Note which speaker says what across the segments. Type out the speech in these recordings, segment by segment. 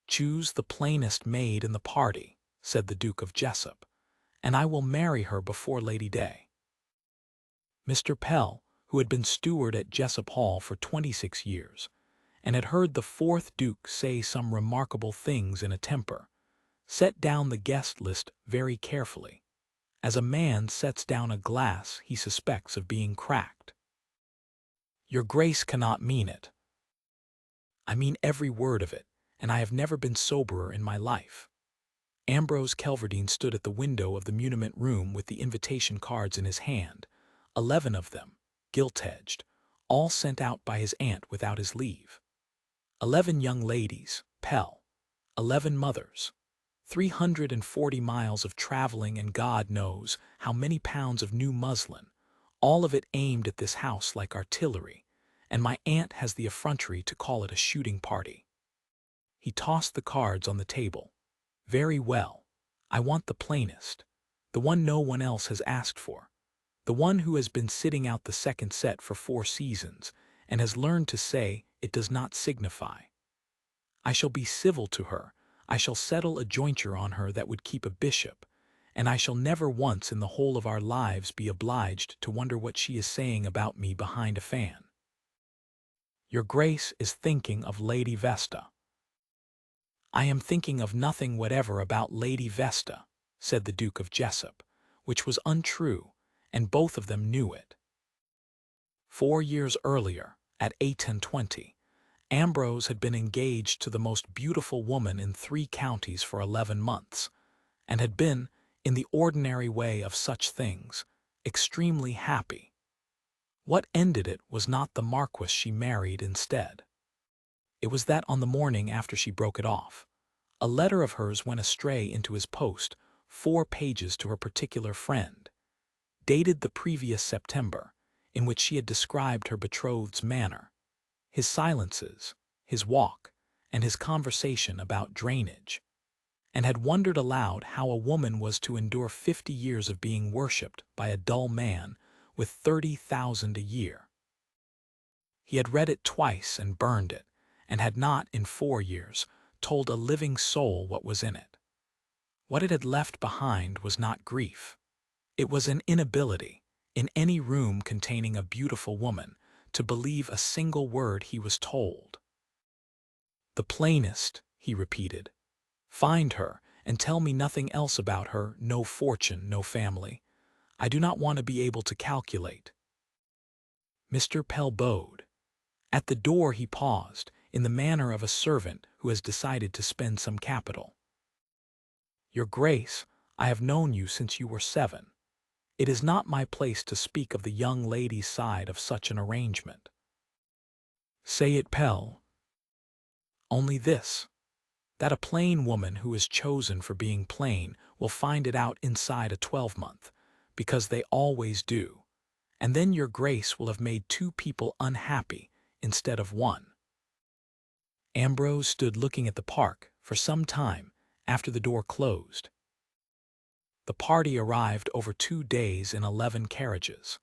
Speaker 1: "Choose the plainest maid in the party," said the Duke of Jessop, "and I will marry her before Lady Day." Mr. Pell, who had been steward at Jessop Hall for 26 years, and had heard the fourth Duke say some remarkable things in a temper, set down the guest list very carefully, as a man sets down a glass he suspects of being cracked. "Your Grace cannot mean it." "I mean every word of it, and I have never been soberer in my life." Ambrose Kelverdine stood at the window of the muniment room with the invitation cards in his hand, 11 of them, gilt-edged, all sent out by his aunt without his leave. 11 young ladies, Pell, 11 mothers, 340 miles of traveling and God knows how many pounds of new muslin, all of it aimed at this house like artillery, and my aunt has the effrontery to call it a shooting party. He tossed the cards on the table. "Very well. I want the plainest, the one no one else has asked for, the one who has been sitting out the second set for 4 seasons and has learned to say it does not signify. I shall be civil to her, I shall settle a jointure on her that would keep a bishop, and I shall never once in the whole of our lives be obliged to wonder what she is saying about me behind a fan." "Your Grace is thinking of Lady Vesta." "I am thinking of nothing whatever about Lady Vesta," said the Duke of Jessop, which was untrue, and both of them knew it. 4 years earlier, at 8:20, Ambrose had been engaged to the most beautiful woman in 3 counties for 11 months, and had been, in the ordinary way of such things, extremely happy. What ended it was not the Marquis she married instead. It was that on the morning after she broke it off, a letter of hers went astray into his post, 4 pages to her particular friend, dated the previous September, in which she had described her betrothed's manner, his silences, his walk, and his conversation about drainage, and had wondered aloud how a woman was to endure 50 years of being worshipped by a dull man with 30,000 a year. He had read it twice and burned it, and had not, in 4 years, told a living soul what was in it. What it had left behind was not grief. It was an inability, in any room containing a beautiful woman, to believe a single word he was told. "The plainest," he repeated. "Find her, and tell me nothing else about her, no fortune, no family. I do not want to be able to calculate." Mr. Pell bowed. At the door he paused, in the manner of a servant who has decided to spend some capital. "Your Grace, I have known you since you were 7. It is not my place to speak of the young lady's side of such an arrangement." "Say it, Pell." "Only this, that a plain woman who is chosen for being plain will find it out inside a 12-month, because they always do, and then your Grace will have made 2 people unhappy instead of 1. Ambrose stood looking at the park for some time after the door closed. The party arrived over 2 days in 11 carriages,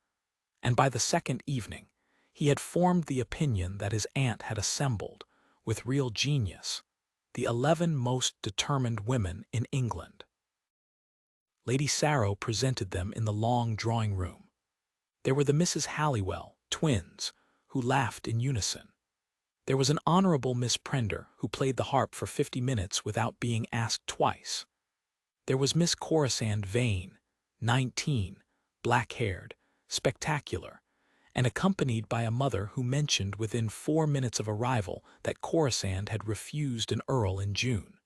Speaker 1: and by the second evening he had formed the opinion that his aunt had assembled, with real genius, the 11 most determined women in England. Lady Sarrow presented them in the long drawing-room. There were the Misses Halliwell, twins, who laughed in unison. There was an Honourable Miss Prender, who played the harp for 50 minutes without being asked twice. There was Miss Corisande Vane, 19, black-haired, spectacular, and accompanied by a mother who mentioned within 4 minutes of arrival that Corisande had refused an earl in June.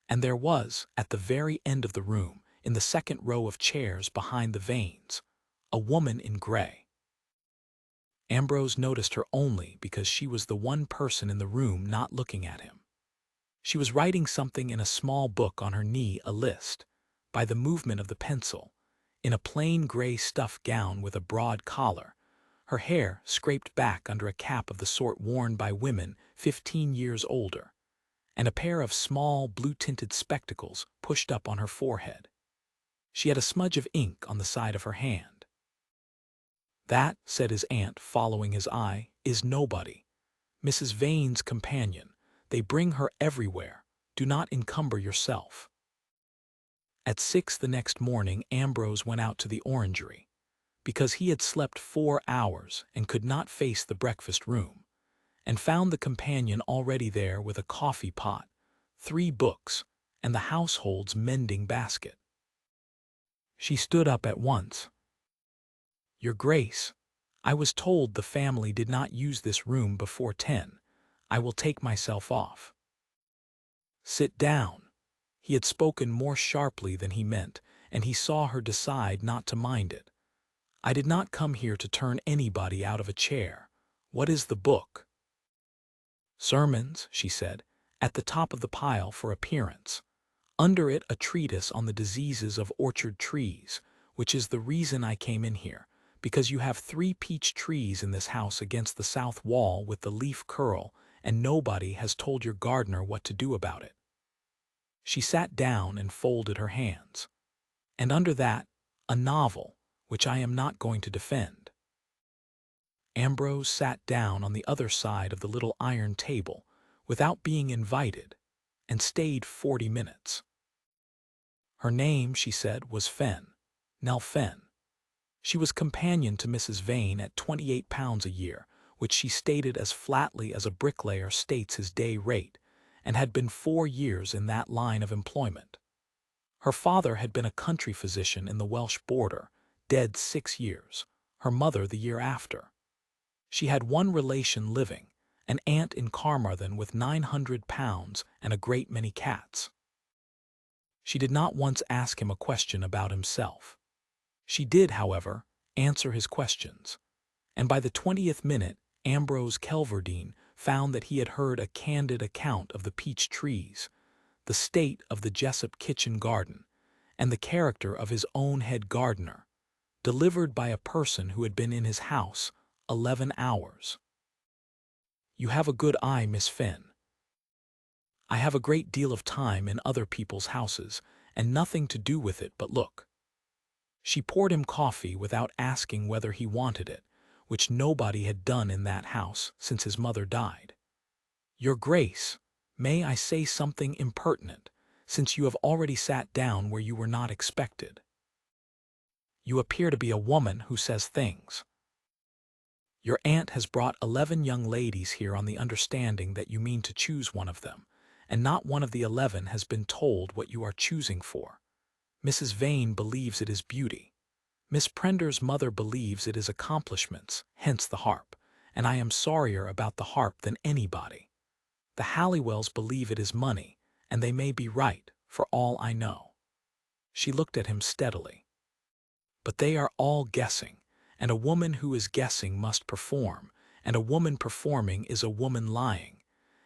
Speaker 1: And there was, at the very end of the room, in the second row of chairs behind the Vanes, a woman in grey. Ambrose noticed her only because she was the one person in the room not looking at him. She was writing something in a small book on her knee, a list, by the movement of the pencil, in a plain grey stuff gown with a broad collar, her hair scraped back under a cap of the sort worn by women 15 years older, and a pair of small blue-tinted spectacles pushed up on her forehead. She had a smudge of ink on the side of her hand. "That," said his aunt, following his eye, "is nobody. Mrs. Vane's companion, They bring her everywhere. Do not encumber yourself." At 6 the next morning Ambrose went out to the orangery, because he had slept 4 hours and could not face the breakfast room, and found the companion already there with a coffee pot, 3 books, and the household's mending basket. She stood up at once. "Your Grace, I was told the family did not use this room before 10. I will take myself off." "Sit down." He had spoken more sharply than he meant, and he saw her decide not to mind it. "I did not come here to turn anybody out of a chair. What is the book?" "Sermons," she said, "at the top of the pile for appearance. Under it a treatise on the diseases of orchard trees, which is the reason I came in here, because you have 3 peach trees in this house against the south wall with the leaf curl, and nobody has told your gardener what to do about it." She sat down and folded her hands. "And under that, a novel, which I am not going to defend." Ambrose sat down on the other side of the little iron table, without being invited, and stayed 40 minutes. Her name, she said, was Fenn, Nell Fenn. She was companion to Mrs. Vane at £28 a year, which she stated as flatly as a bricklayer states his day rate, and had been 4 years in that line of employment. Her father had been a country physician in the Welsh border, dead 6 years, her mother the year after. She had one relation living, an aunt in Carmarthen with £900 and a great many cats. She did not once ask him a question about himself. She did, however, answer his questions, and by the 20th minute Ambrose Kelverdine found that he had heard a candid account of the peach trees, the state of the Jessop kitchen garden, and the character of his own head gardener, delivered by a person who had been in his house 11 hours. "You have a good eye, Miss Fenn. I have a great deal of time in other people's houses, and nothing to do with it but look." She poured him coffee without asking whether he wanted it, which nobody had done in that house since his mother died. "Your Grace, may I say something impertinent, since you have already sat down where you were not expected? You appear to be a woman who says things. Your aunt has brought 11 young ladies here on the understanding that you mean to choose one of them, and not one of the 11 has been told what you are choosing for. Mrs. Vane believes it is beauty. Miss Prender's mother believes it is accomplishments, hence the harp, and I am sorrier about the harp than anybody. The Halliwells believe it is money, and they may be right, for all I know." She looked at him steadily. "But they are all guessing, and a woman who is guessing must perform, and a woman performing is a woman lying,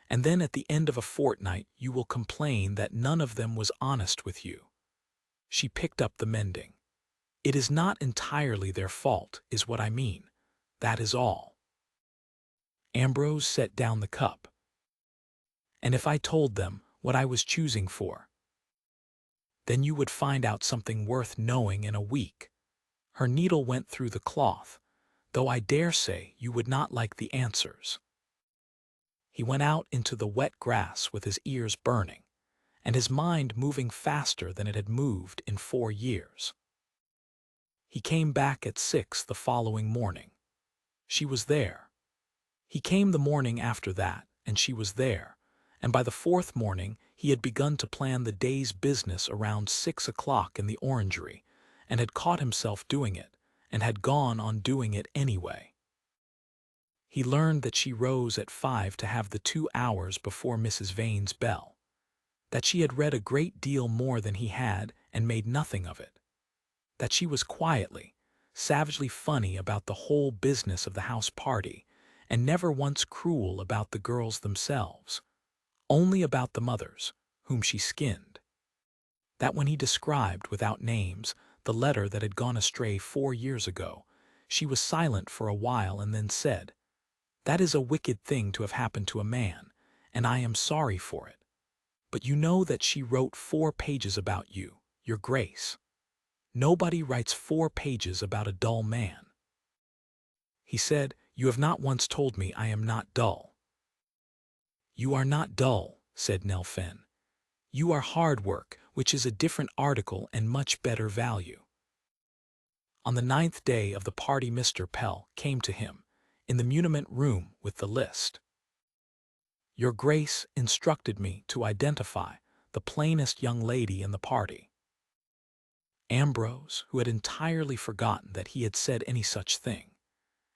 Speaker 1: and then at the end of a fortnight you will complain that none of them was honest with you." She picked up the mending. "It is not entirely their fault, is what I mean. That is all." Ambrose set down the cup. "And if I told them what I was choosing for, then you would find out something worth knowing in a week." Her needle went through the cloth, "though I dare say you would not like the answers." He went out into the wet grass with his ears burning, and his mind moving faster than it had moved in 4 years. He came back at 6 the following morning. She was there. He came the morning after that, and she was there, and by the 4th morning he had begun to plan the day's business around 6 o'clock in the orangery, and had caught himself doing it, and had gone on doing it anyway. He learned that she rose at 5 to have the 2 hours before Mrs. Vane's bell, that she had read a great deal more than he had and made nothing of it, that she was quietly, savagely funny about the whole business of the house party, and never once cruel about the girls themselves, only about the mothers, whom she skinned. That when he described, without names, the letter that had gone astray 4 years ago, she was silent for a while and then said, "That is a wicked thing to have happened to a man, and I am sorry for it. But you know that she wrote 4 pages about you, Your Grace. Nobody writes 4 pages about a dull man." He said, "You have not once told me I am not dull." "You are not dull," said Nell Finn. "You are hard work, which is a different article and much better value." On the 9th day of the party Mr. Pell came to him in the muniment room with the list. "Your Grace instructed me to identify the plainest young lady in the party." Ambrose, who had entirely forgotten that he had said any such thing,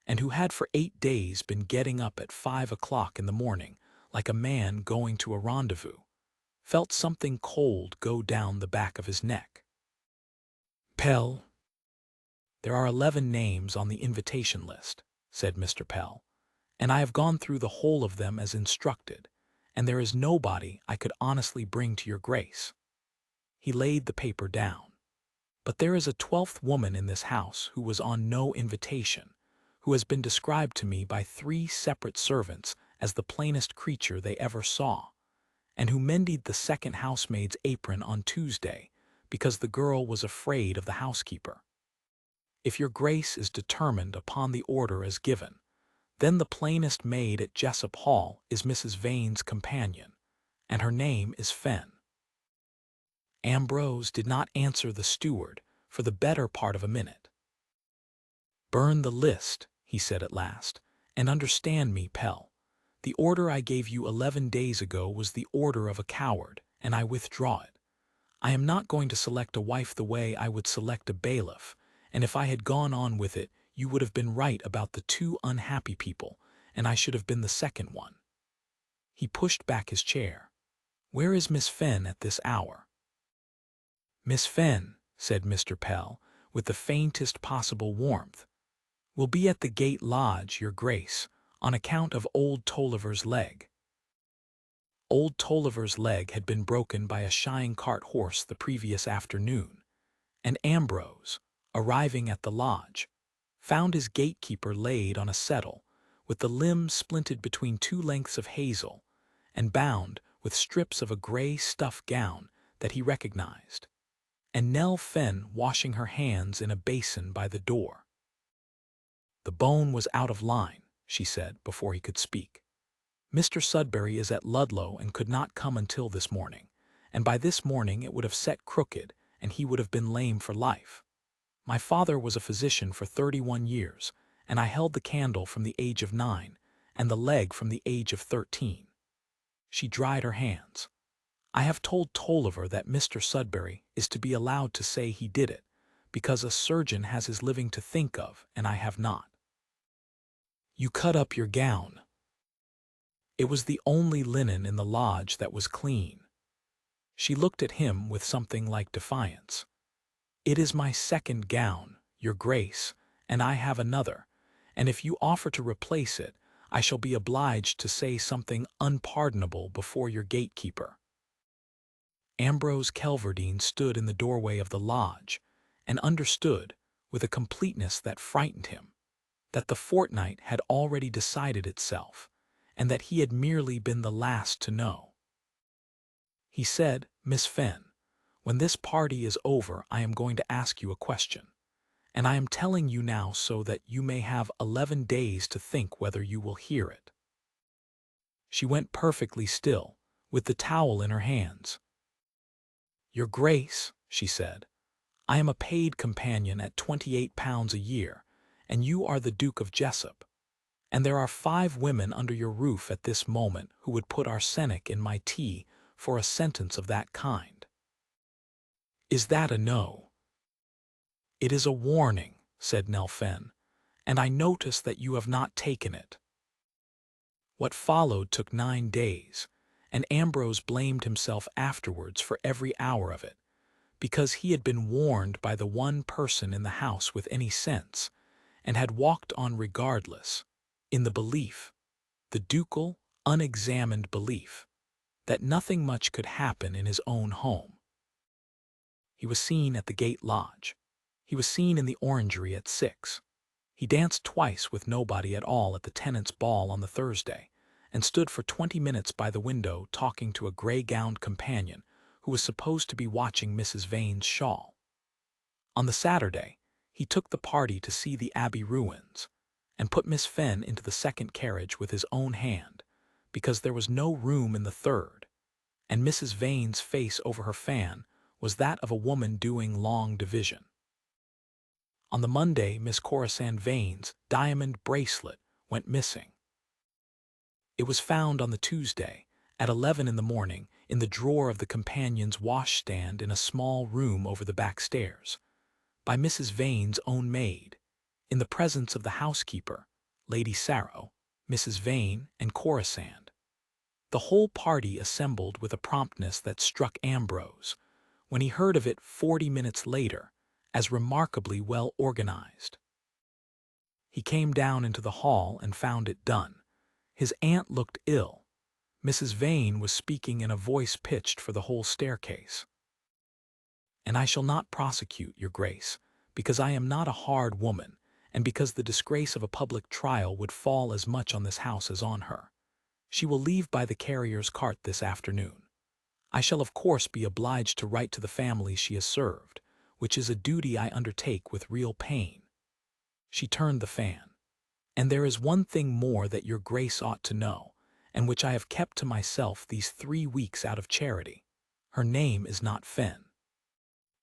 Speaker 1: and who had for 8 days been getting up at 5 o'clock in the morning like a man going to a rendezvous, felt something cold go down the back of his neck. "Pell, there are 11 names on the invitation list," said Mr. Pell, "and I have gone through the whole of them as instructed, and there is nobody I could honestly bring to your Grace." He laid the paper down. "But there is a 12th woman in this house who was on no invitation, who has been described to me by 3 separate servants as the plainest creature they ever saw, and who mended the second housemaid's apron on Tuesday because the girl was afraid of the housekeeper. If your Grace is determined upon the order as given, then the plainest maid at Jessop Hall is Mrs. Vane's companion, and her name is Fenn." Ambrose did not answer the steward for the better part of a minute. "Burn the list," he said at last, "and understand me, Pell. The order I gave you 11 days ago was the order of a coward, and I withdraw it. I am not going to select a wife the way I would select a bailiff, and if I had gone on with it, you would have been right about the 2 unhappy people, and I should have been the second one." He pushed back his chair. "Where is Miss Fenn at this hour?" "Miss Fenn," said Mr. Pell, with the faintest possible warmth, "will be at the Gate Lodge, your Grace, on account of old Tolliver's leg." Old Tolliver's leg had been broken by a shying cart horse the previous afternoon, and Ambrose, arriving at the lodge, found his gatekeeper laid on a settle, with the limbs splinted between 2 lengths of hazel, and bound with strips of a gray stuff gown that he recognized, and Nell Fenn washing her hands in a basin by the door. "The bone was out of line," she said before he could speak. "Mr. Sudbury is at Ludlow and could not come until this morning, and by this morning it would have set crooked and he would have been lame for life. My father was a physician for 31 years, and I held the candle from the age of 9 and the leg from the age of 13. She dried her hands. "I have told Tolliver that Mr. Sudbury is to be allowed to say he did it, because a surgeon has his living to think of, and I have not." "You cut up your gown." It was the only linen in the lodge that was clean. She looked at him with something like defiance. "It is my second gown, your Grace, and I have another, and if you offer to replace it, I shall be obliged to say something unpardonable before your gatekeeper." Ambrose Kelverdine stood in the doorway of the lodge, and understood, with a completeness that frightened him, that the fortnight had already decided itself, and that he had merely been the last to know. He said, "Miss Fenn, when this party is over I am going to ask you a question, and I am telling you now so that you may have 11 days to think whether you will hear it." She went perfectly still, with the towel in her hands. "Your Grace," she said, "I am a paid companion at £28 a year, and you are the Duke of Jessop, and there are 5 women under your roof at this moment who would put arsenic in my tea for a sentence of that kind. Is that a no?" "It is a warning," said Nell Fenn, "and I notice that you have not taken it." What followed took 9 days, and Ambrose blamed himself afterwards for every hour of it, because he had been warned by the one person in the house with any sense, and had walked on regardless, in the belief, the ducal, unexamined belief, that nothing much could happen in his own home. He was seen at the Gate Lodge. He was seen in the orangery at 6. He danced twice with nobody at all at the tenants' ball on the Thursday, and stood for 20 minutes by the window talking to a gray-gowned companion who was supposed to be watching Mrs. Vane's shawl. On the Saturday, he took the party to see the Abbey ruins, and put Miss Fenn into the second carriage with his own hand, because there was no room in the third, and Mrs. Vane's face over her fan was that of a woman doing long division. On the Monday, Miss Corisande Vane's diamond bracelet went missing. It was found on the Tuesday, at 11 in the morning, in the drawer of the companion's washstand in a small room over the back stairs, by Mrs. Vane's own maid, in the presence of the housekeeper, Lady Sarrow, Mrs. Vane, and Corisande. The whole party assembled with a promptness that struck Ambrose, when he heard of it 40 minutes later, as remarkably well organized. He came down into the hall and found it done. His aunt looked ill. Mrs. Vane was speaking in a voice pitched for the whole staircase. "And I shall not prosecute, your grace, because I am not a hard woman, and because the disgrace of a public trial would fall as much on this house as on her. She will leave by the carrier's cart this afternoon. I shall of course be obliged to write to the family she has served, which is a duty I undertake with real pain." She turned the fan. "And there is one thing more that your grace ought to know, and which I have kept to myself these 3 weeks out of charity. Her name is not Fenn.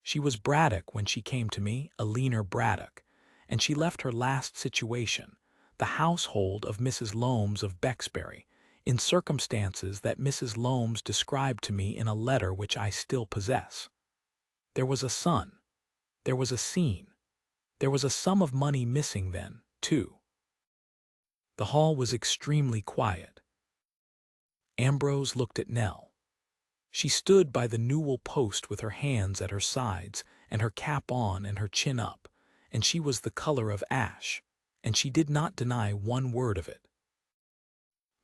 Speaker 1: She was Braddock when she came to me, a leaner Braddock, and she left her last situation, the household of Mrs. Loams of Bexbury, in circumstances that Mrs. Loams described to me in a letter which I still possess. There was a son. There was a scene. There was a sum of money missing then, too." The hall was extremely quiet. Ambrose looked at Nell. She stood by the newel post with her hands at her sides and her cap on and her chin up, and she was the color of ash, and she did not deny one word of it.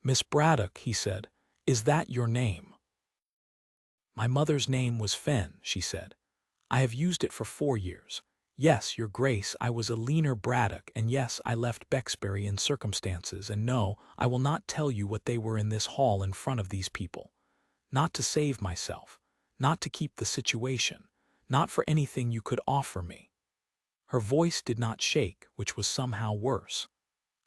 Speaker 1: "Miss Braddock," he said, "is that your name?" "My mother's name was Fenn," she said. "I have used it for 4 years. Yes, your grace, I was a leaner Braddock, and yes, I left Bexbury in circumstances, and no, I will not tell you what they were in this hall in front of these people. Not to save myself, not to keep the situation, not for anything you could offer me." Her voice did not shake, which was somehow worse.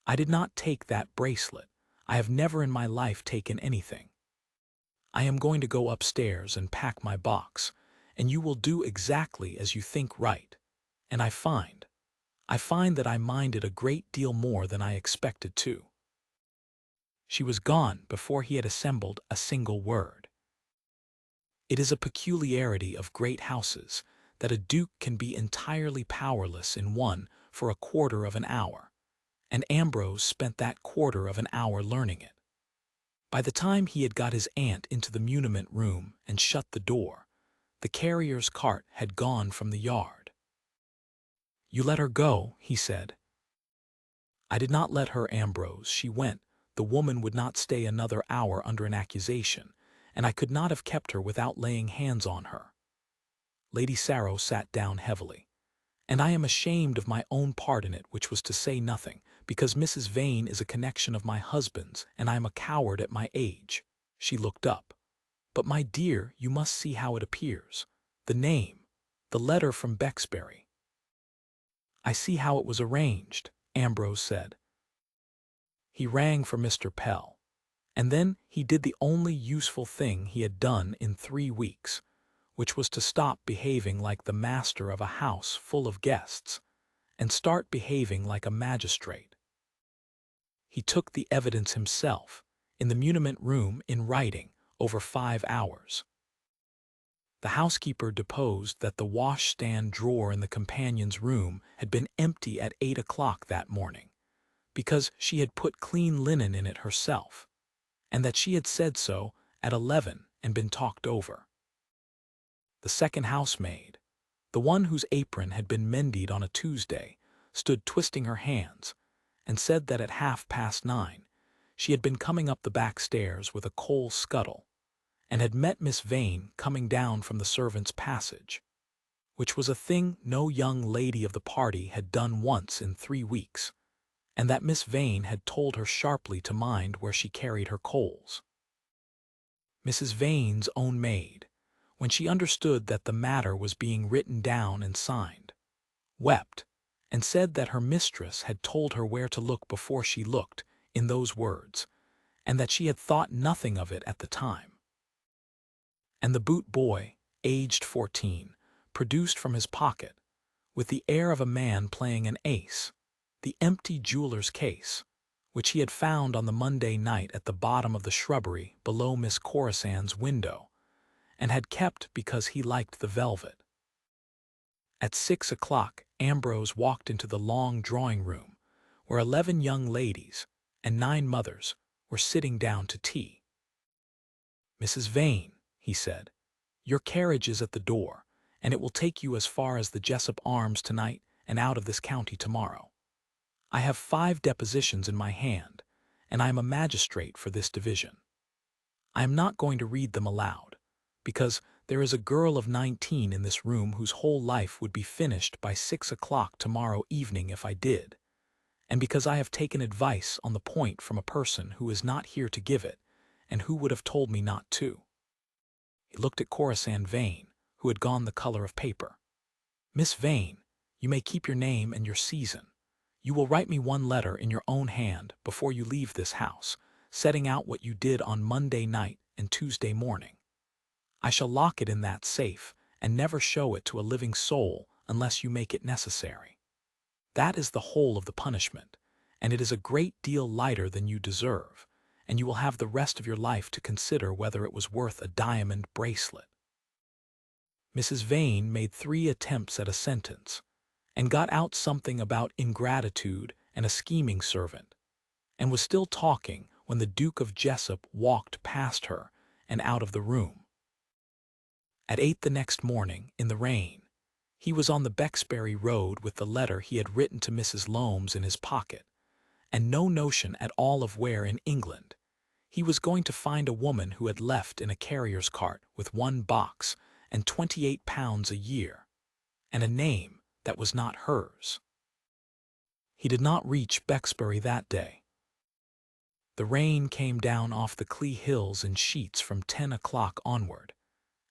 Speaker 1: "I did not take that bracelet. I have never in my life taken anything. I am going to go upstairs and pack my box, and you will do exactly as you think right. And I find that I minded a great deal more than I expected to." She was gone before he had assembled a single word. It is a peculiarity of great houses that a duke can be entirely powerless in one for a quarter of an hour, and Ambrose spent that quarter of an hour learning it. By the time he had got his aunt into the muniment room and shut the door, the carrier's cart had gone from the yard. "You let her go," he said. "I did not let her, Ambrose. She went. The woman would not stay another hour under an accusation, and I could not have kept her without laying hands on her." Lady Sarrow sat down heavily. "And I am ashamed of my own part in it, which was to say nothing, because Mrs. Vane is a connection of my husband's, and I am a coward at my age." She looked up. "But, my dear, you must see how it appears. The name, the letter from Bexbury." "I see how it was arranged," Ambrose said. He rang for Mr. Pell, and then he did the only useful thing he had done in 3 weeks, which was to stop behaving like the master of a house full of guests, and start behaving like a magistrate. He took the evidence himself, in the muniment room in writing, over 5 hours. The housekeeper deposed that the washstand drawer in the companion's room had been empty at 8 o'clock that morning, because she had put clean linen in it herself, and that she had said so at 11 and been talked over. The second housemaid, the one whose apron had been mended on a Tuesday, stood twisting her hands, and said that at 9:30 she had been coming up the back stairs with a coal scuttle, and had met Miss Vane coming down from the servants' passage, which was a thing no young lady of the party had done once in 3 weeks, and that Miss Vane had told her sharply to mind where she carried her coals. Mrs. Vane's own maid, when she understood that the matter was being written down and signed, wept, and said that her mistress had told her where to look before she looked, in those words, and that she had thought nothing of it at the time. And the boot boy, aged 14, produced from his pocket, with the air of a man playing an ace, the empty jeweler's case, which he had found on the Monday night at the bottom of the shrubbery below Miss Corisand's window, and had kept because he liked the velvet. At 6 o'clock, Ambrose walked into the long drawing-room, where 11 young ladies and 9 mothers were sitting down to tea. "Mrs. Vane," he said, "your carriage is at the door, and it will take you as far as the Jessop Arms tonight and out of this county tomorrow. I have 5 depositions in my hand, and I am a magistrate for this division. I am not going to read them aloud, because there is a girl of 19 in this room whose whole life would be finished by 6 o'clock tomorrow evening if I did, and because I have taken advice on the point from a person who is not here to give it, and who would have told me not to." He looked at Corisand Vane, who had gone the color of paper. "Miss Vane, you may keep your name and your season. You will write me 1 letter in your own hand before you leave this house, setting out what you did on Monday night and Tuesday morning. I shall lock it in that safe and never show it to a living soul unless you make it necessary. That is the whole of the punishment, and it is a great deal lighter than you deserve, and you will have the rest of your life to consider whether it was worth a diamond bracelet." Mrs. Vane made 3 attempts at a sentence, and got out something about ingratitude and a scheming servant, and was still talking when the Duke of Jessop walked past her and out of the room. At 8 the next morning, in the rain, he was on the Bexbury Road with the letter he had written to Mrs. Loams in his pocket, and no notion at all of where in England. He was going to find a woman who had left in a carrier's cart with 1 box and £28 a year, and a name that was not hers. He did not reach Bexbury that day. The rain came down off the Clee Hills in sheets from 10 o'clock onward,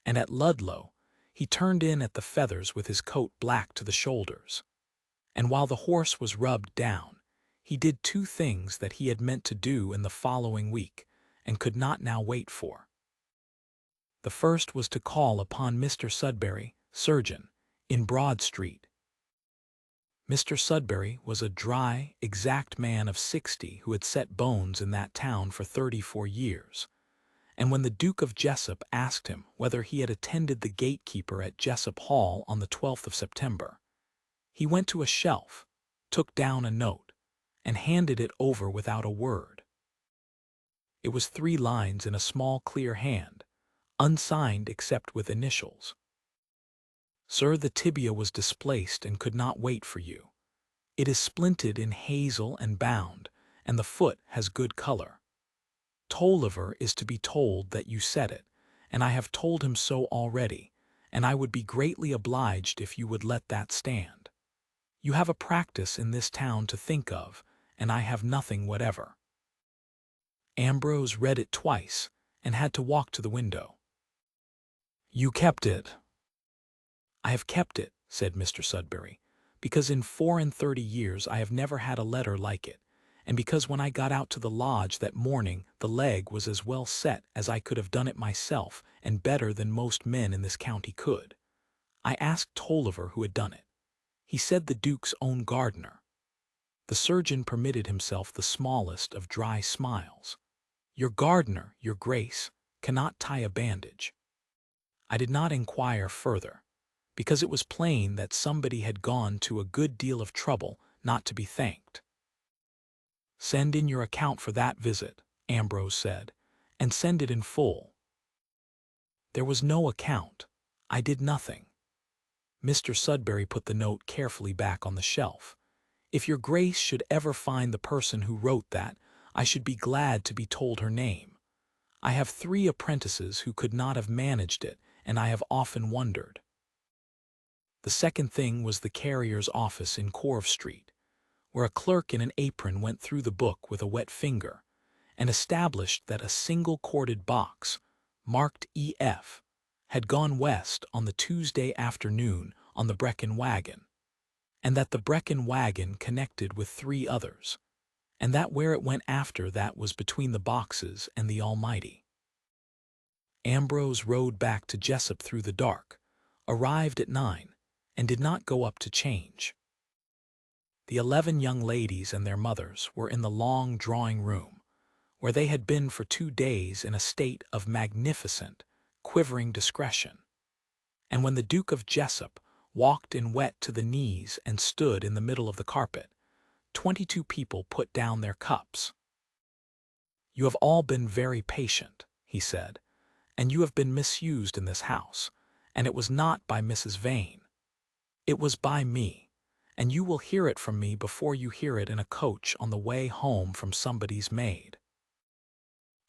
Speaker 1: and at Ludlow he turned in at the Feathers with his coat black to the shoulders. And while the horse was rubbed down, he did 2 things that he had meant to do in the following week and could not now wait for. The first was to call upon Mr. Sudberry, surgeon, in Broad Street. Mr. Sudberry was a dry, exact man of 60 who had set bones in that town for 34 years. And when the Duke of Jessop asked him whether he had attended the gatekeeper at Jessop Hall on the 12th of September, he went to a shelf, took down a note, and handed it over without a word. It was 3 lines in a small clear hand, unsigned except with initials. "Sir, the tibia was displaced and could not wait for you. It is splinted in hazel and bound, and the foot has good color. Tolliver is to be told that you said it, and I have told him so already, and I would be greatly obliged if you would let that stand. You have a practice in this town to think of, and I have nothing whatever." Ambrose read it twice, and had to walk to the window. "You kept it." "I have kept it," said Mr. Sudberry, "because in 34 years I have never had a letter like it, and because when I got out to the lodge that morning the leg was as well set as I could have done it myself, and better than most men in this county could. I asked Tolliver who had done it. He said the Duke's own gardener." The surgeon permitted himself the smallest of dry smiles. "Your gardener, your Grace, cannot tie a bandage." I did not inquire further, because it was plain that somebody had gone to a good deal of trouble not to be thanked. "Send in your account for that visit," Ambrose said, "and send it in full." There was no account. I did nothing. Mr. Sudberry put the note carefully back on the shelf. "If your Grace should ever find the person who wrote that, I should be glad to be told her name. I have 3 apprentices who could not have managed it, and I have often wondered." The second thing was the carrier's office in Corve Street, where a clerk in an apron went through the book with a wet finger, and established that a single corded box, marked E.F., had gone west on the Tuesday afternoon on the Brecon wagon, and that the Brecon wagon connected with 3 others, and that where it went after that was between the boxes and the Almighty. Ambrose rode back to Jessop through the dark, arrived at 9, and did not go up to change. The 11 young ladies and their mothers were in the long drawing room, where they had been for 2 days in a state of magnificent, quivering discretion. And when the Duke of Jessop walked in wet to the knees and stood in the middle of the carpet, 22 people put down their cups. "You have all been very patient," he said, "and you have been misused in this house, and it was not by Mrs. Vane. It was by me, and you will hear it from me before you hear it in a coach on the way home from somebody's maid.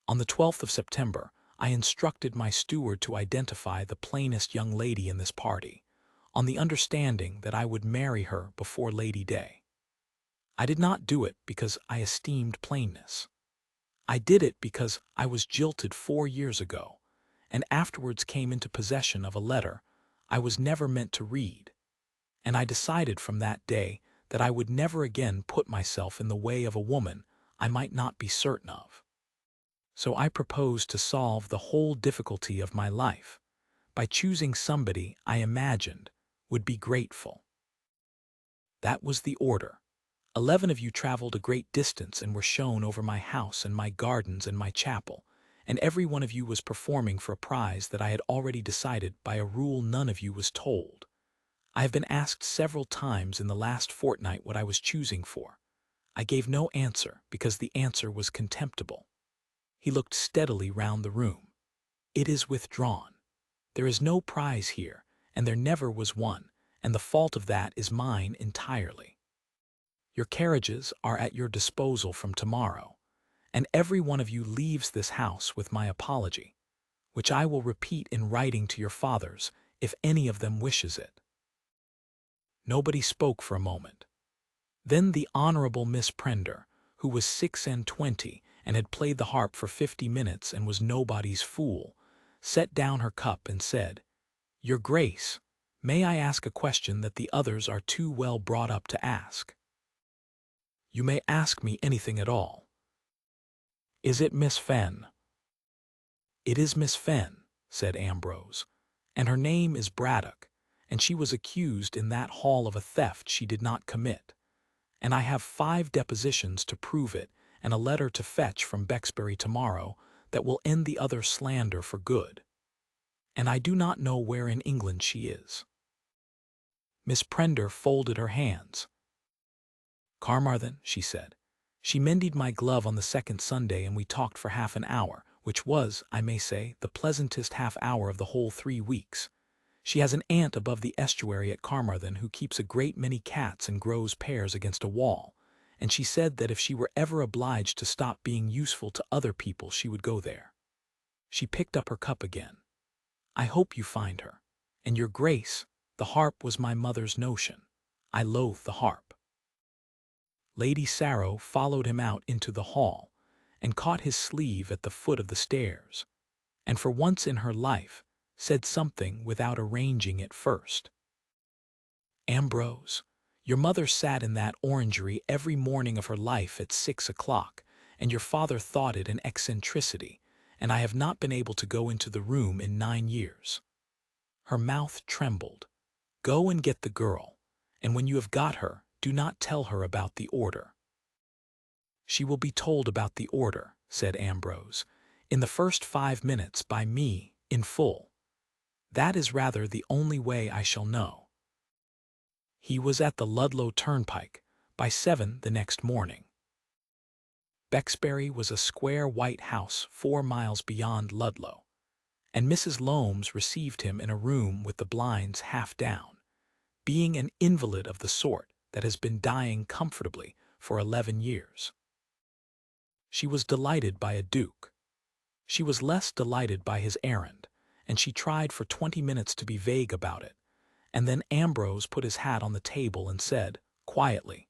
Speaker 1: On the 12th of September, I instructed my steward to identify the plainest young lady in this party, on the understanding that I would marry her before Lady Day. I did not do it because I esteemed plainness. I did it because I was jilted 4 years ago, and afterwards came into possession of a letter I was never meant to read, and I decided from that day that I would never again put myself in the way of a woman I might not be certain of. So I proposed to solve the whole difficulty of my life by choosing somebody I imagined would be grateful. That was the order. 11 of you traveled a great distance and were shown over my house and my gardens and my chapel, and every one of you was performing for a prize that I had already decided by a rule none of you was told. I have been asked several times in the last fortnight what I was choosing for. I gave no answer because the answer was contemptible." He looked steadily round the room. "It is withdrawn. There is no prize here, and there never was one, and the fault of that is mine entirely. Your carriages are at your disposal from tomorrow, and every one of you leaves this house with my apology, which I will repeat in writing to your fathers if any of them wishes it." Nobody spoke for a moment. Then the Honorable Miss Prender, who was 26 and had played the harp for 50 minutes and was nobody's fool, set down her cup and said, "Your Grace, may I ask a question that the others are too well brought up to ask?" "You may ask me anything at all." "Is it Miss Fenn?" "It is Miss Fenn," said Ambrose, "and her name is Braddock, and she was accused in that hall of a theft she did not commit, and I have 5 depositions to prove it and a letter to fetch from Bexbury tomorrow that will end the other slander for good. And I do not know where in England she is." Miss Prender folded her hands. "Carmarthen," she said. "She mended my glove on the 2nd Sunday, and we talked for half an hour, which was, I may say, the pleasantest half hour of the whole 3 weeks. She has an aunt above the estuary at Carmarthen who keeps a great many cats and grows pears against a wall, and she said that if she were ever obliged to stop being useful to other people she would go there." She picked up her cup again. "I hope you find her. And your Grace, the harp was my mother's notion. I loathe the harp." Lady Sarrow followed him out into the hall, and caught his sleeve at the foot of the stairs, and for once in her life said something without arranging it first. "Ambrose, your mother sat in that orangery every morning of her life at 6 o'clock, and your father thought it an eccentricity, and I have not been able to go into the room in 9 years." Her mouth trembled. "Go and get the girl, and when you have got her, do not tell her about the order." "She will be told about the order," said Ambrose, "in the first 5 minutes by me, in full. That is rather the only way I shall know." He was at the Ludlow turnpike by 7 the next morning. Bexbury was a square white house 4 miles beyond Ludlow, and Mrs. Loams received him in a room with the blinds half down, being an invalid of the sort that has been dying comfortably for 11 years. She was delighted by a duke. She was less delighted by his errand, and she tried for 20 minutes to be vague about it, and then Ambrose put his hat on the table and said, quietly,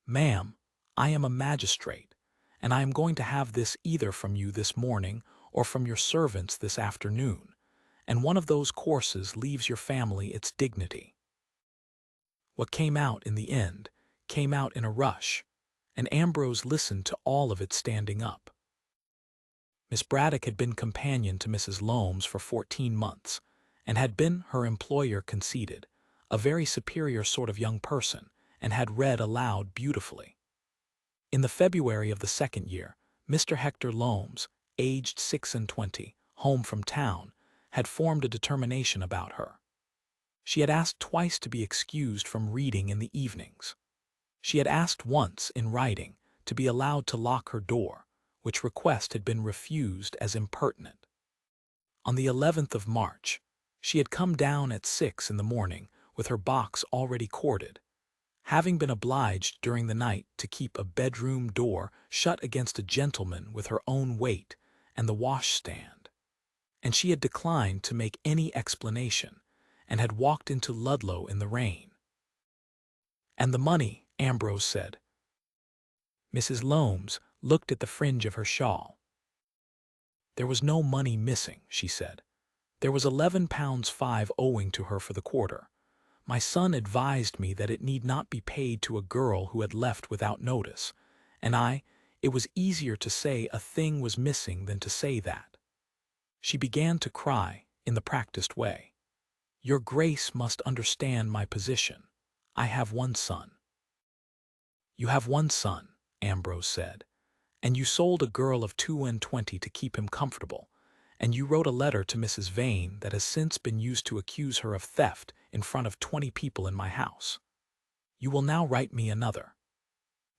Speaker 1: "Ma'am, I am a magistrate, and I am going to have this either from you this morning or from your servants this afternoon, and one of those courses leaves your family its dignity." What came out in the end came out in a rush, and Ambrose listened to all of it standing up. Miss Braddock had been companion to Mrs. Loams for 14 months, and had been, her employer conceded, a very superior sort of young person, and had read aloud beautifully. In the February of the second year, Mr. Hector Loams, aged 26, home from town, had formed a determination about her. She had asked twice to be excused from reading in the evenings. She had asked once, in writing, to be allowed to lock her door, which request had been refused as impertinent. On the 11th of March, she had come down at 6 in the morning with her box already corded, having been obliged during the night to keep a bedroom door shut against a gentleman with her own weight and the washstand, and she had declined to make any explanation, and had walked into Ludlow in the rain. "And the money," Ambrose said. Mrs. Loams looked at the fringe of her shawl. "There was no money missing," she said. "There was £11.5 owing to her for the quarter. My son advised me that it need not be paid to a girl who had left without notice, and it was easier to say a thing was missing than to say that." She began to cry, in the practiced way. "Your Grace must understand my position. I have one son." "You have one son," Ambrose said, "and you sold a girl of 22 to keep him comfortable, and you wrote a letter to Mrs. Vane that has since been used to accuse her of theft in front of 20 people in my house. You will now write me another.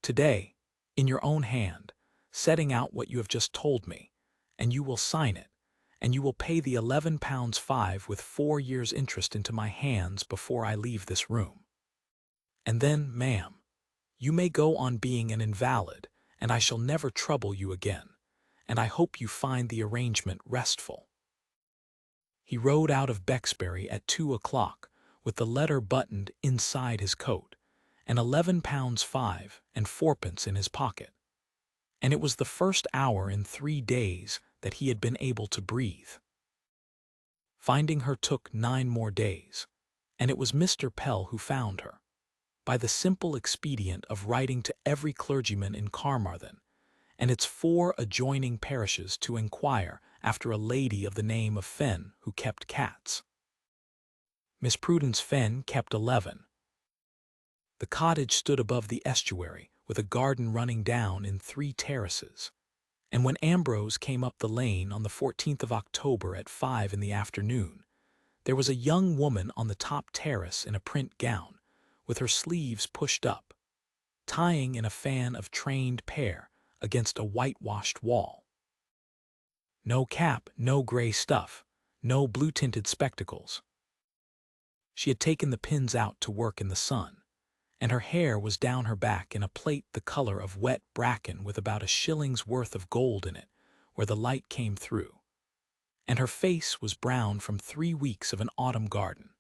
Speaker 1: Today, in your own hand, setting out what you have just told me, and you will sign it, and you will pay the £11.5 with 4 years' interest into my hands before I leave this room. And then, ma'am, you may go on being an invalid, and I shall never trouble you again, and I hope you find the arrangement restful." He rode out of Bexbury at 2 o'clock, with the letter buttoned inside his coat, and £11.5 and 4pence in his pocket. And it was the first hour in 3 days that he had been able to breathe. Finding her took 9 more days, and it was Mr. Pell who found her, by the simple expedient of writing to every clergyman in Carmarthen and its 4 adjoining parishes to inquire after a lady of the name of Fenn who kept cats. Miss Prudence Fenn kept 11. The cottage stood above the estuary, with a garden running down in 3 terraces, and when Ambrose came up the lane on the 14th of October at 5 in the afternoon, there was a young woman on the top terrace in a print gown, with her sleeves pushed up, tying in a fan of trained pear against a whitewashed wall. No cap, no gray stuff, no blue-tinted spectacles. She had taken the pins out to work in the sun, and her hair was down her back in a plait the color of wet bracken with about a shilling's worth of gold in it, where the light came through. And her face was brown from 3 weeks of an autumn garden,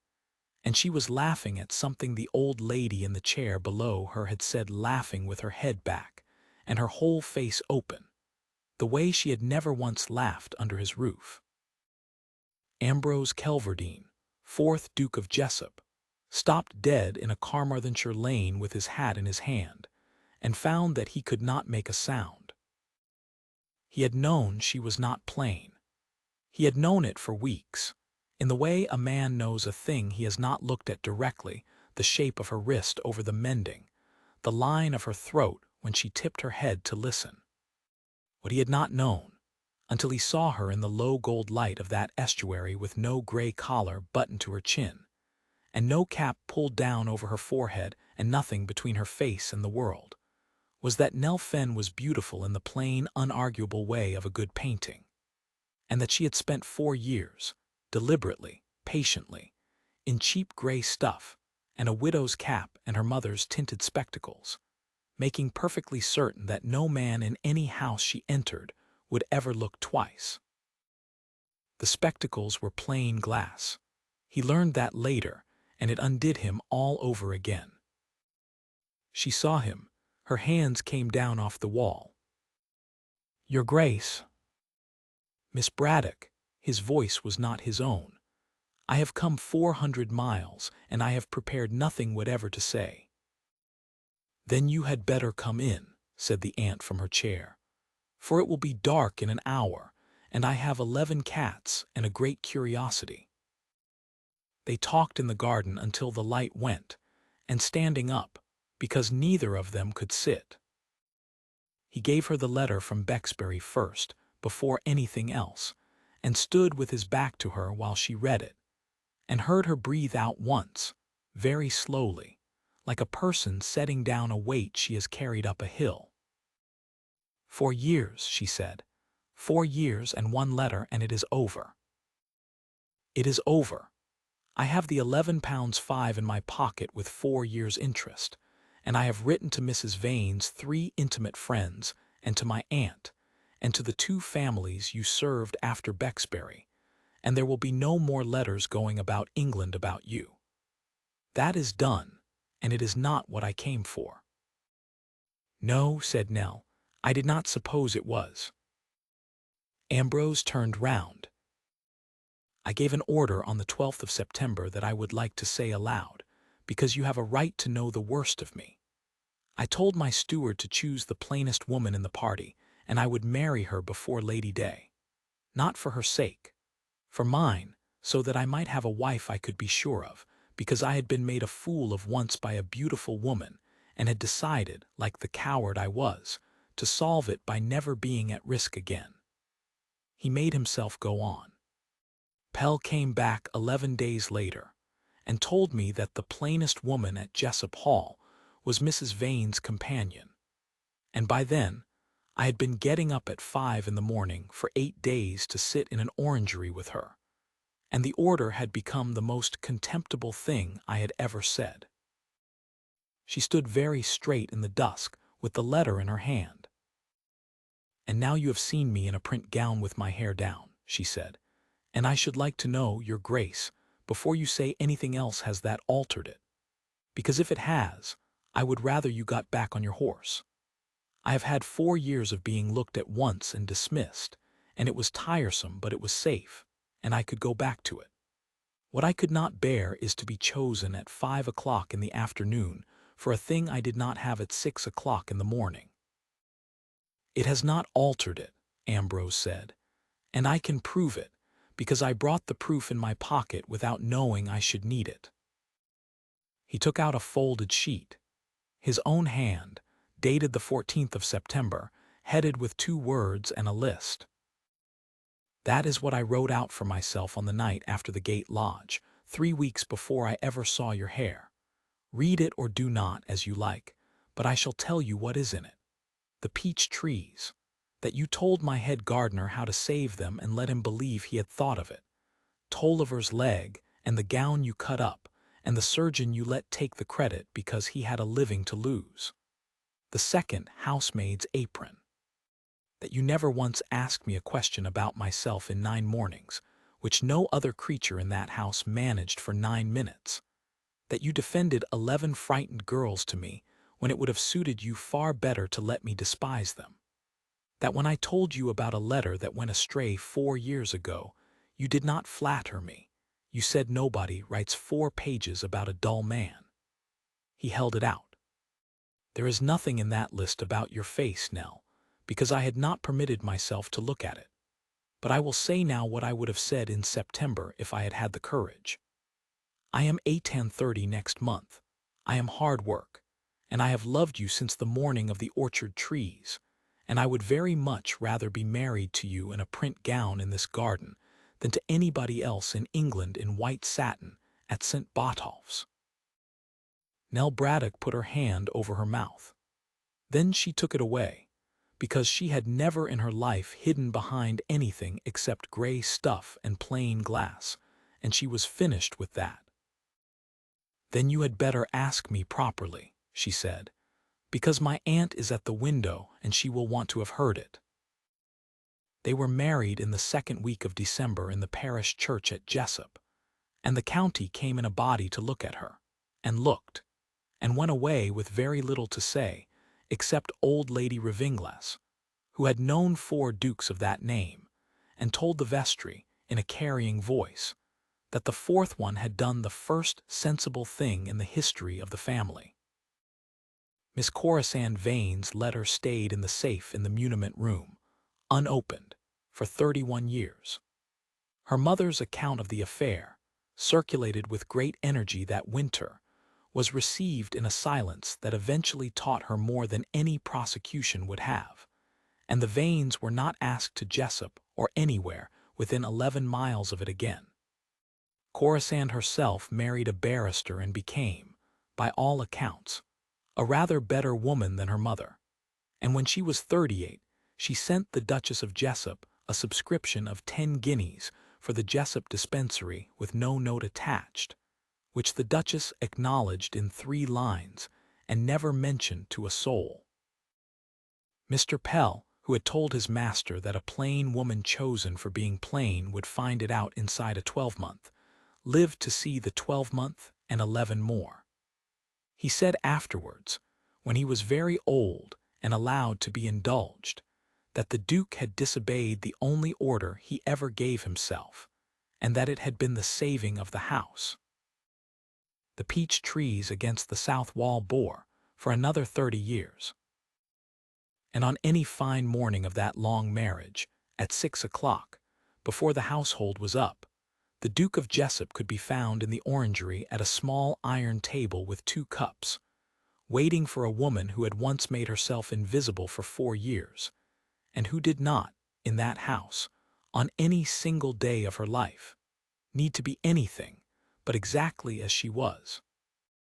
Speaker 1: and she was laughing at something the old lady in the chair below her had said, laughing with her head back, and her whole face open, the way she had never once laughed under his roof. Ambrose Kelverdine, 4th Duke of Jessop, stopped dead in a Carmarthenshire lane with his hat in his hand, and found that he could not make a sound. He had known she was not plain. He had known it for weeks, in the way a man knows a thing he has not looked at directly, the shape of her wrist over the mending, the line of her throat when she tipped her head to listen. What he had not known, until he saw her in the low gold light of that estuary with no gray collar buttoned to her chin, and no cap pulled down over her forehead and nothing between her face and the world, was that Nell Fenn was beautiful in the plain, unarguable way of a good painting, and that she had spent 4 years, deliberately, patiently, in cheap gray stuff and a widow's cap and her mother's tinted spectacles, making perfectly certain that no man in any house she entered would ever look twice. The spectacles were plain glass. He learned that later, and it undid him all over again. She saw him. Her hands came down off the wall. "Your Grace." "Miss Braddock," his voice was not his own, "I have come 400 miles, and I have prepared nothing whatever to say." "Then you had better come in," said the aunt from her chair, "for it will be dark in an hour, and I have 11 cats and a great curiosity." They talked in the garden until the light went, and standing up, because neither of them could sit. He gave her the letter from Bexbury first, before anything else, and stood with his back to her while she read it, and heard her breathe out once, very slowly, like a person setting down a weight she has carried up a hill. "4 years," she said. "4 years and 1 letter, and it is over. It is over. I have the £11.5 in my pocket with 4 years' interest, and I have written to Mrs. Vane's 3 intimate friends, and to my aunt, and to the 2 families you served after Bexbury, and there will be no more letters going about England about you. That is done, and it is not what I came for." "No," said Nell, "I did not suppose it was." Ambrose turned round. "I gave an order on the 12th of September that I would like to say aloud, because you have a right to know the worst of me. I told my steward to choose the plainest woman in the party, and I would marry her before Lady Day. Not for her sake, for mine, so that I might have a wife I could be sure of, because I had been made a fool of once by a beautiful woman, and had decided, like the coward I was, to solve it by never being at risk again." He made himself go on. "Pell came back 11 days later, and told me that the plainest woman at Jessop Hall was Mrs. Vane's companion, and by then I had been getting up at 5 in the morning for 8 days to sit in an orangery with her, and the order had become the most contemptible thing I had ever said." She stood very straight in the dusk with the letter in her hand. "And now you have seen me in a print gown with my hair down," she said, "and I should like to know, your grace, before you say anything else, has that altered it? Because if it has, I would rather you got back on your horse. I have had 4 years of being looked at once and dismissed, and it was tiresome, but it was safe, and I could go back to it. What I could not bear is to be chosen at 5 o'clock in the afternoon for a thing I did not have at 6 o'clock in the morning." "It has not altered it," Ambrose said, "and I can prove it, because I brought the proof in my pocket without knowing I should need it." He took out a folded sheet, his own hand, dated the 14th of September, headed with 2 words and a list. "That is what I wrote out for myself on the night after the Gate Lodge, 3 weeks before I ever saw your hair. Read it or do not, as you like, but I shall tell you what is in it. The peach trees, that you told my head gardener how to save them and let him believe he had thought of it. Tolliver's leg, and the gown you cut up, and the surgeon you let take the credit because he had a living to lose. The second housemaid's apron. That you never once asked me a question about myself in 9 mornings, which no other creature in that house managed for 9 minutes. That you defended 11 frightened girls to me when it would have suited you far better to let me despise them. That when I told you about a letter that went astray 4 years ago, you did not flatter me. You said nobody writes 4 pages about a dull man." He held it out. "There is nothing in that list about your face, Nell, because I had not permitted myself to look at it. But I will say now what I would have said in September if I had had the courage. I am A1030 next month. I am hard work, and I have loved you since the morning of the orchard trees, and I would very much rather be married to you in a print gown in this garden than to anybody else in England in white satin at St. Botolph's." Nell Braddock put her hand over her mouth. Then she took it away, because she had never in her life hidden behind anything except gray stuff and plain glass, and she was finished with that. "Then you had better ask me properly," she said, "because my aunt is at the window and she will want to have heard it." They were married in the 2nd week of December in the parish church at Jessop, and the county came in a body to look at her, and looked, and went away with very little to say, except old Lady Ravinglas, who had known 4 dukes of that name, and told the vestry, in a carrying voice, that the 4th one had done the first sensible thing in the history of the family. Miss Corisande Vane's letter stayed in the safe in the muniment room, unopened, for 31 years. Her mother's account of the affair, circulated with great energy that winter, was received in a silence that eventually taught her more than any prosecution would have, and the Vanes were not asked to Jessop or anywhere within 11 miles of it again. Corisande herself married a barrister and became, by all accounts, a rather better woman than her mother, and when she was 38, she sent the Duchess of Jessop a subscription of 10 guineas for the Jessop dispensary with no note attached, which the Duchess acknowledged in 3 lines and never mentioned to a soul. Mr. Pell, who had told his master that a plain woman chosen for being plain would find it out inside a 12-month, lived to see the 12-month and 11 more. He said afterwards, when he was very old and allowed to be indulged, that the Duke had disobeyed the only order he ever gave himself, and that it had been the saving of the house. The peach trees against the south wall bore for another 30 years. And on any fine morning of that long marriage, at 6 o'clock, before the household was up, the Duke of Jessop could be found in the orangery at a small iron table with 2 cups, waiting for a woman who had once made herself invisible for 4 years, and who did not, in that house, on any single day of her life, need to be anything but exactly as she was.